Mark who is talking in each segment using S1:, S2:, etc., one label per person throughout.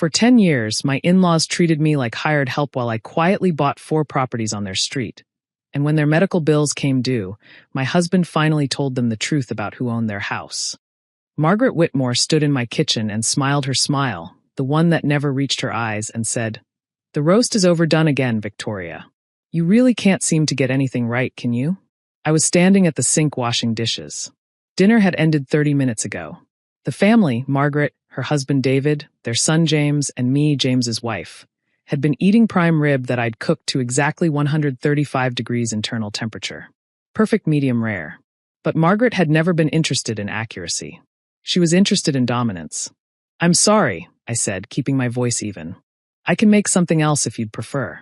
S1: For 10 years, my in-laws treated me like hired help while I quietly bought 4 properties on their street. And when their medical bills came due, my husband finally told them the truth about who owned their house. Margaret Whitmore stood in my kitchen and smiled her smile, the one that never reached her eyes, and said, "The roast is overdone again, Victoria. You really can't seem to get anything right, can you?" I was standing at the sink washing dishes. Dinner had ended 30 minutes ago. The family, Margaret, her husband David, their son James, and me, James's wife, had been eating prime rib that I'd cooked to exactly 135 degrees internal temperature. Perfect medium rare. But Margaret had never been interested in accuracy. She was interested in dominance. "I'm sorry," I said, keeping my voice even. "I can make something else if you'd prefer."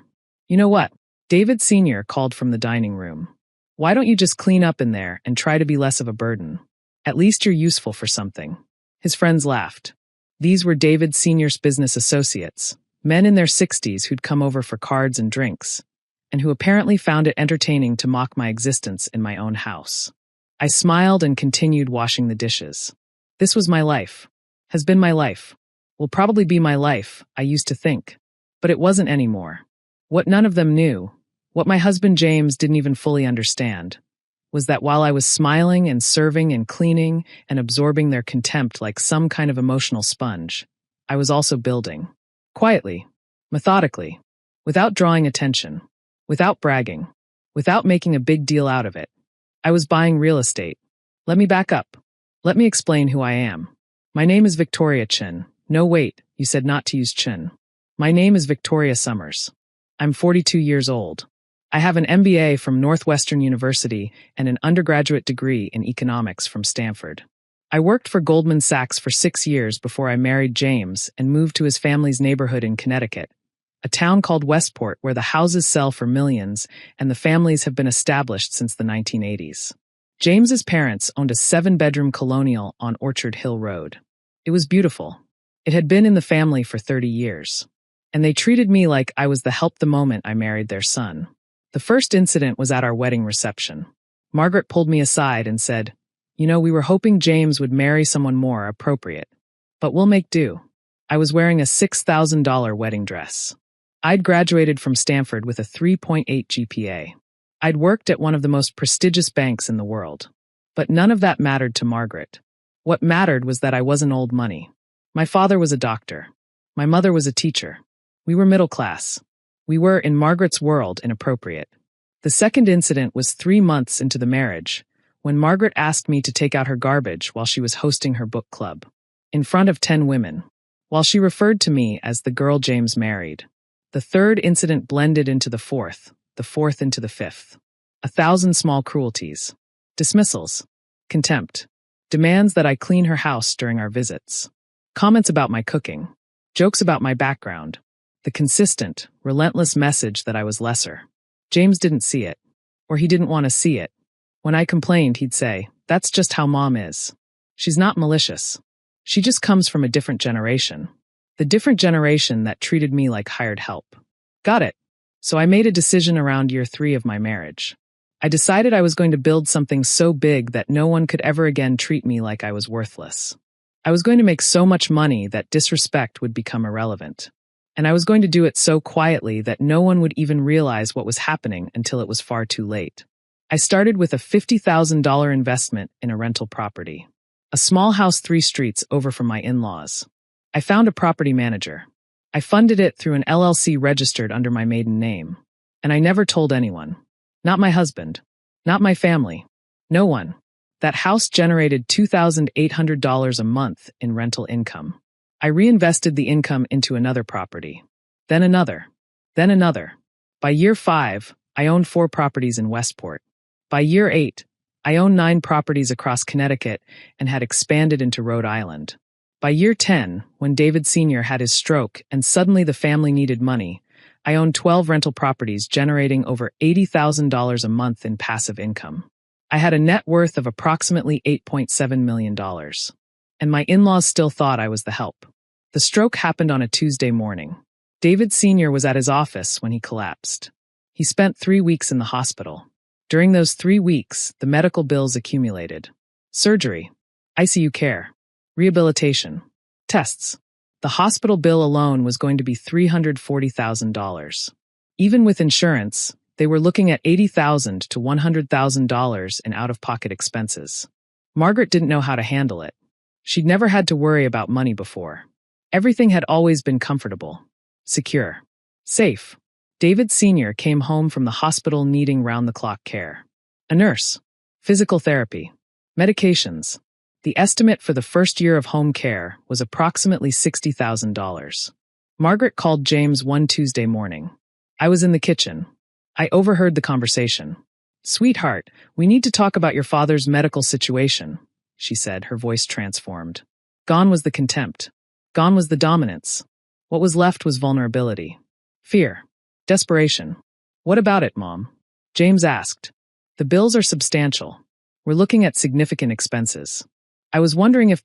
S1: "You know what?" David Sr. called from the dining room. "Why don't you just clean up in there and try to be less of a burden? At least you're useful for something." His friends laughed. These were David Sr.'s business associates, men in their 60s who'd come over for cards and drinks, and who apparently found it entertaining to mock my existence in my own house. I smiled and continued washing the dishes. This was my life. Has been my life. Will probably be my life, I used to think. But it wasn't anymore. What none of them knew, what my husband James didn't even fully understand, was that while I was smiling and serving and cleaning and absorbing their contempt like some kind of emotional sponge, I was also building. Quietly, methodically, without drawing attention, without bragging, without making a big deal out of it. I was buying real estate. Let me back up. Let me explain who I am. My name is Victoria Chin. No, wait, you said not to use Chin. My name is Victoria Summers. I'm 42 years old. I have an MBA from Northwestern University and an undergraduate degree in economics from Stanford. I worked for Goldman Sachs for 6 years before I married James and moved to his family's neighborhood in Connecticut, a town called Westport where the houses sell for millions and the families have been established since the 1980s. James's parents owned a 7-bedroom colonial on Orchard Hill Road. It was beautiful. It had been in the family for 30 years. And they treated me like I was the help the moment I married their son. The first incident was at our wedding reception. Margaret pulled me aside and said, "You know, we were hoping James would marry someone more appropriate. But we'll make do." I was wearing a $6,000 wedding dress. I'd graduated from Stanford with a 3.8 GPA. I'd worked at one of the most prestigious banks in the world. But none of that mattered to Margaret. What mattered was that I wasn't old money. My father was a doctor. My mother was a teacher. We were middle class. We were, in Margaret's world, inappropriate. The second incident was 3 months into the marriage, when Margaret asked me to take out her garbage while she was hosting her book club, in front of 10 women, while she referred to me as the girl James married. The third incident blended into the fourth into the fifth. 1,000 small cruelties, dismissals, contempt, demands that I clean her house during our visits, comments about my cooking, jokes about my background, the consistent, relentless message that I was lesser. James didn't see it, or he didn't want to see it. When I complained, he'd say, "That's just how Mom is. She's not malicious. She just comes from a different generation. The different generation that treated me like hired help." Got it. So I made a decision around year 3 of my marriage. I decided I was going to build something so big that no one could ever again treat me like I was worthless. I was going to make so much money that disrespect would become irrelevant. And I was going to do it so quietly that no one would even realize what was happening until it was far too late. I started with a $50,000 investment in a rental property, a small house 3 streets over from my in-laws. I found a property manager. I funded it through an LLC registered under my maiden name. And I never told anyone. Not my husband. Not my family. No one. That house generated $2,800 a month in rental income. I reinvested the income into another property. Then another. Then another. By year 5, I owned 4 properties in Westport. By year 8, I owned 9 properties across Connecticut and had expanded into Rhode Island. By year 10, when David Sr. had his stroke and suddenly the family needed money, I owned 12 rental properties generating over $80,000 a month in passive income. I had a net worth of approximately $8.7 million. And my in-laws still thought I was the help. The stroke happened on a Tuesday morning. David Sr. was at his office when he collapsed. He spent 3 weeks in the hospital. During those 3 weeks, the medical bills accumulated. Surgery, ICU care, rehabilitation, tests, The hospital bill alone was going to be $340,000. Even with insurance, they were looking at $80,000 to $100,000 in out-of-pocket expenses. Margaret didn't know how to handle it. She'd never had to worry about money before. Everything had always been comfortable, secure, safe. David Sr. came home from the hospital needing round-the-clock care. A nurse, physical therapy, medications. The estimate for the first year of home care was approximately $60,000. Margaret called James one Tuesday morning. I was in the kitchen. I overheard the conversation. "Sweetheart, we need to talk about your father's medical situation," she said, her voice transformed. Gone was the contempt. Gone was the dominance. What was left was vulnerability. Fear. Desperation. "What about it, Mom?" James asked. "The bills are substantial. We're looking at significant expenses. I was wondering if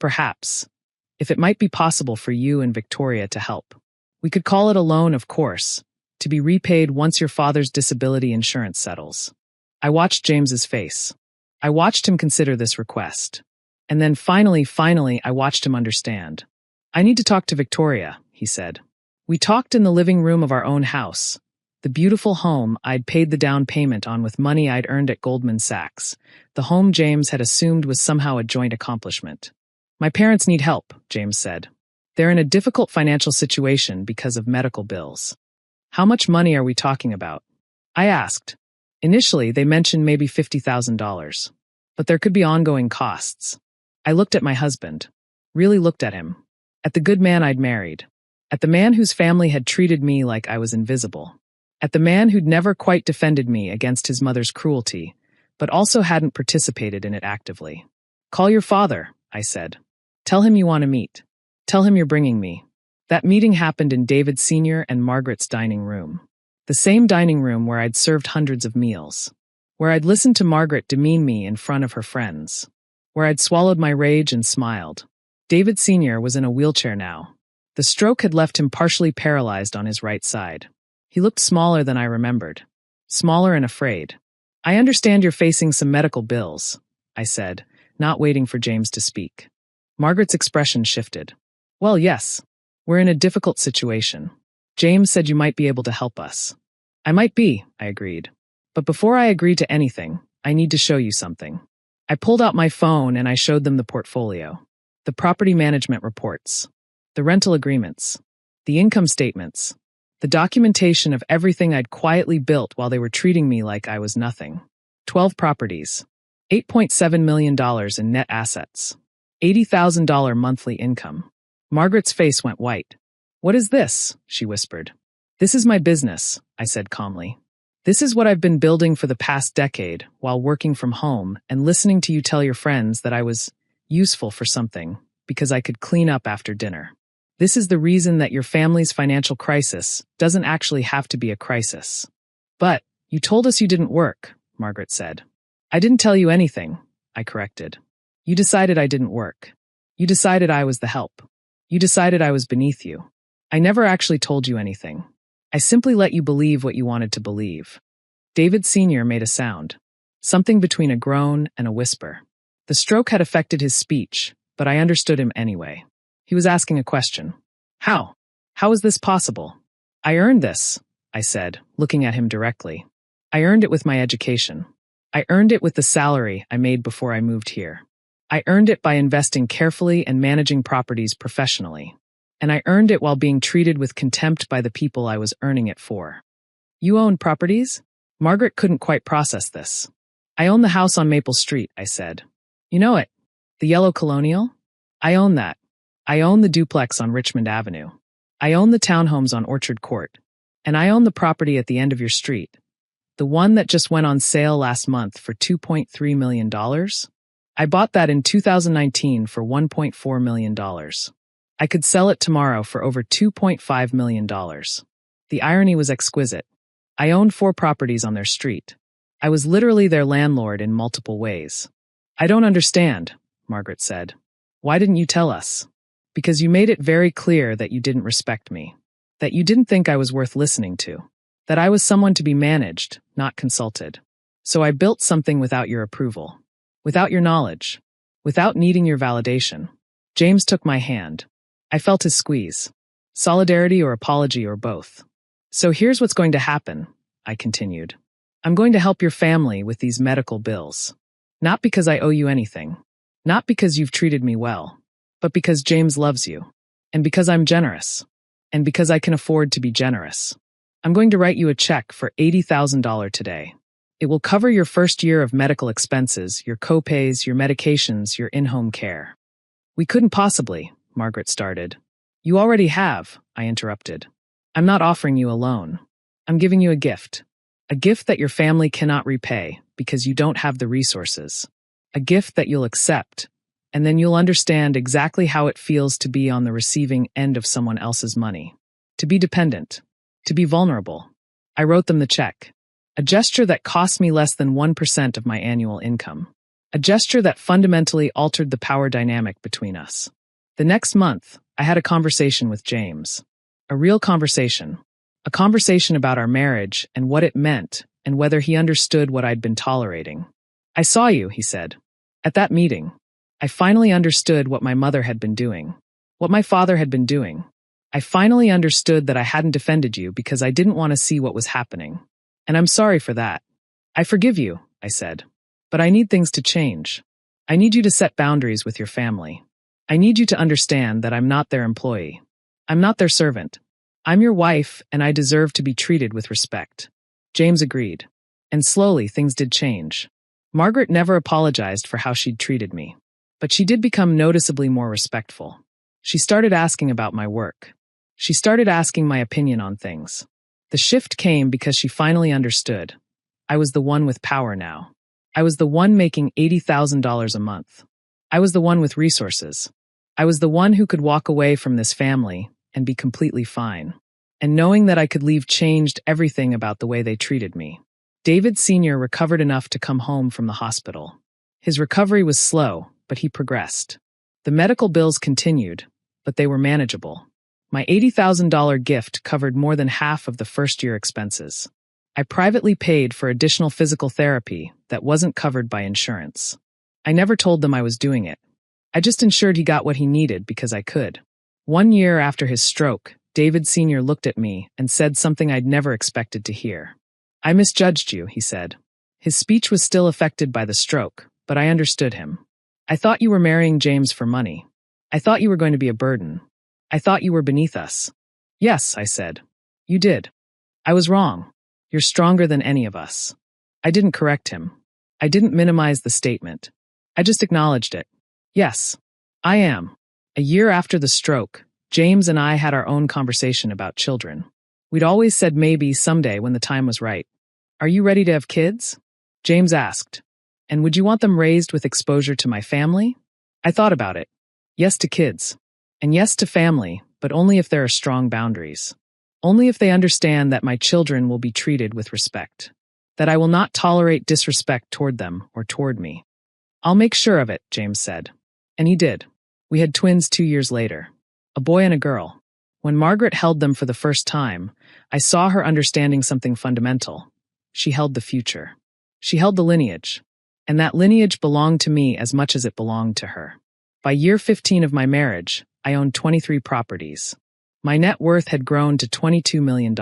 S1: it might be possible for you and Victoria to help. We could call it a loan, of course, to be repaid once your father's disability insurance settles." I watched James's face. I watched him consider this request. And then finally, I watched him understand. "I need to talk to Victoria," he said. We talked in the living room of our own house, the beautiful home I'd paid the down payment on with money I'd earned at Goldman Sachs, the home James had assumed was somehow a joint accomplishment. "My parents need help," James said. "They're in a difficult financial situation because of medical bills." "How much money are we talking about?" I asked. Initially, they mentioned maybe $50,000. But there could be ongoing costs. I looked at my husband. Really looked at him. At the good man I'd married. At the man whose family had treated me like I was invisible. At the man who'd never quite defended me against his mother's cruelty, but also hadn't participated in it actively. "Call your father," I said. "Tell him you want to meet. Tell him you're bringing me." That meeting happened in David Sr. and Margaret's dining room. The same dining room where I'd served hundreds of meals. Where I'd listened to Margaret demean me in front of her friends. Where I'd swallowed my rage and smiled. David Sr. was in a wheelchair now. The stroke had left him partially paralyzed on his right side. He looked smaller than I remembered. Smaller and afraid. "I understand you're facing some medical bills," I said, not waiting for James to speak. Margaret's expression shifted. "Well, yes. We're in a difficult situation. James said you might be able to help us." "I might be," I agreed. "But before I agree to anything, I need to show you something." I pulled out my phone and I showed them the portfolio. The property management reports. The rental agreements. The income statements. The documentation of everything I'd quietly built while they were treating me like I was nothing. 12 properties. $8.7 million in net assets. $80,000 monthly income. Margaret's face went white. "What is this?" she whispered. "This is my business," I said calmly. "This is what I've been building for the past decade while working from home and listening to you tell your friends that I was useful for something because I could clean up after dinner. This is the reason that your family's financial crisis doesn't actually have to be a crisis." "But you told us you didn't work," Margaret said. "I didn't tell you anything," I corrected. "You decided I didn't work. You decided I was the help. You decided I was beneath you. I never actually told you anything. I simply let you believe what you wanted to believe." David Sr. made a sound. Something between a groan and a whisper. The stroke had affected his speech, but I understood him anyway. He was asking a question. "How? How is this possible?" "I earned this," I said, looking at him directly. "I earned it with my education. I earned it with the salary I made before I moved here. I earned it by investing carefully and managing properties professionally. And I earned it while being treated with contempt by the people I was earning it for." "You own properties?" Margaret couldn't quite process this. "I own the house on Maple Street," I said. "You know it? The yellow colonial? I own that. I own the duplex on Richmond Avenue. I own the townhomes on Orchard Court. And I own the property at the end of your street. The one that just went on sale last month for $2.3 million. I bought that in 2019 for $1.4 million. I could sell it tomorrow for over $2.5 million. The irony was exquisite. I owned 4 properties on their street. I was literally their landlord in multiple ways. "I don't understand," Margaret said. "Why didn't you tell us?" "Because you made it very clear that you didn't respect me. That you didn't think I was worth listening to. That I was someone to be managed, not consulted. So I built something without your approval. Without your knowledge. Without needing your validation." James took my hand. I felt his squeeze. Solidarity or apology or both. So here's what's going to happen, I continued. I'm going to help your family with these medical bills. Not because I owe you anything. Not because you've treated me well. But because James loves you. And because I'm generous. And because I can afford to be generous. I'm going to write you a check for $80,000 today. It will cover your first year of medical expenses, your co-pays, your medications, your in-home care. We couldn't possibly, Margaret started. You already have, I interrupted. I'm not offering you a loan. I'm giving you a gift. A gift that your family cannot repay because you don't have the resources. A gift that you'll accept, and then you'll understand exactly how it feels to be on the receiving end of someone else's money. To be dependent. To be vulnerable. I wrote them the check. A gesture that cost me less than 1% of my annual income. A gesture that fundamentally altered the power dynamic between us. The next month, I had a conversation with James. A real conversation. A conversation about our marriage and what it meant and whether he understood what I'd been tolerating. I saw you, he said. At that meeting, I finally understood what my mother had been doing. What my father had been doing. I finally understood that I hadn't defended you because I didn't want to see what was happening. And I'm sorry for that. I forgive you, I said. But I need things to change. I need you to set boundaries with your family. I need you to understand that I'm not their employee. I'm not their servant. I'm your wife, and I deserve to be treated with respect. James agreed. And slowly things did change. Margaret never apologized for how she'd treated me. But she did become noticeably more respectful. She started asking about my work. She started asking my opinion on things. The shift came because she finally understood. I was the one with power now. I was the one making $80,000 a month. I was the one with resources. I was the one who could walk away from this family and be completely fine. And knowing that I could leave changed everything about the way they treated me. David Sr. recovered enough to come home from the hospital. His recovery was slow, but he progressed. The medical bills continued, but they were manageable. My $80,000 gift covered more than half of the first-year expenses. I privately paid for additional physical therapy that wasn't covered by insurance. I never told them I was doing it. I just ensured he got what he needed because I could. 1 year after his stroke, David Sr. looked at me and said something I'd never expected to hear. I misjudged you, he said. His speech was still affected by the stroke, but I understood him. I thought you were marrying James for money. I thought you were going to be a burden. I thought you were beneath us. Yes, I said. You did. I was wrong. You're stronger than any of us. I didn't correct him. I didn't minimize the statement. I just acknowledged it. Yes, I am. A year after the stroke, James and I had our own conversation about children. We'd always said maybe someday when the time was right. Are you ready to have kids? James asked. And would you want them raised with exposure to my family? I thought about it. Yes to kids. And yes to family, but only if there are strong boundaries. Only if they understand that my children will be treated with respect. That I will not tolerate disrespect toward them or toward me. I'll make sure of it, James said. And he did. We had twins 2 years later. A boy and a girl. When Margaret held them for the first time, I saw her understanding something fundamental. She held the future. She held the lineage. And that lineage belonged to me as much as it belonged to her. By year 15 of my marriage, I owned 23 properties. My net worth had grown to $22 million.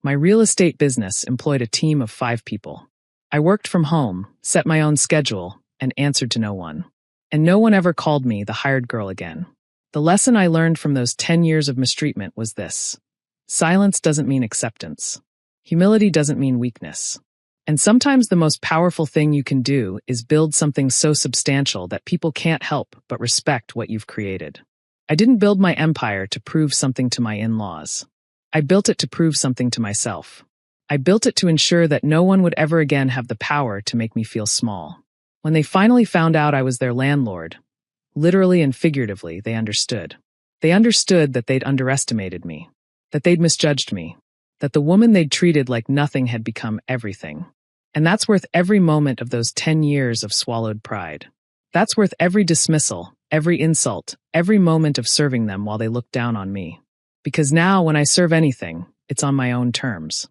S1: My real estate business employed a team of 5 people. I worked from home, set my own schedule, and answered to no one. And no one ever called me the hired girl again. The lesson I learned from those 10 years of mistreatment was this. Silence doesn't mean acceptance. Humility doesn't mean weakness. And sometimes the most powerful thing you can do is build something so substantial that people can't help but respect what you've created. I didn't build my empire to prove something to my in-laws. I built it to prove something to myself. I built it to ensure that no one would ever again have the power to make me feel small. When they finally found out I was their landlord, literally and figuratively, they understood. They understood that they'd underestimated me, that they'd misjudged me, that the woman they'd treated like nothing had become everything. And that's worth every moment of those 10 years of swallowed pride. That's worth every dismissal, every insult, every moment of serving them while they looked down on me. Because now, when I serve anything, it's on my own terms.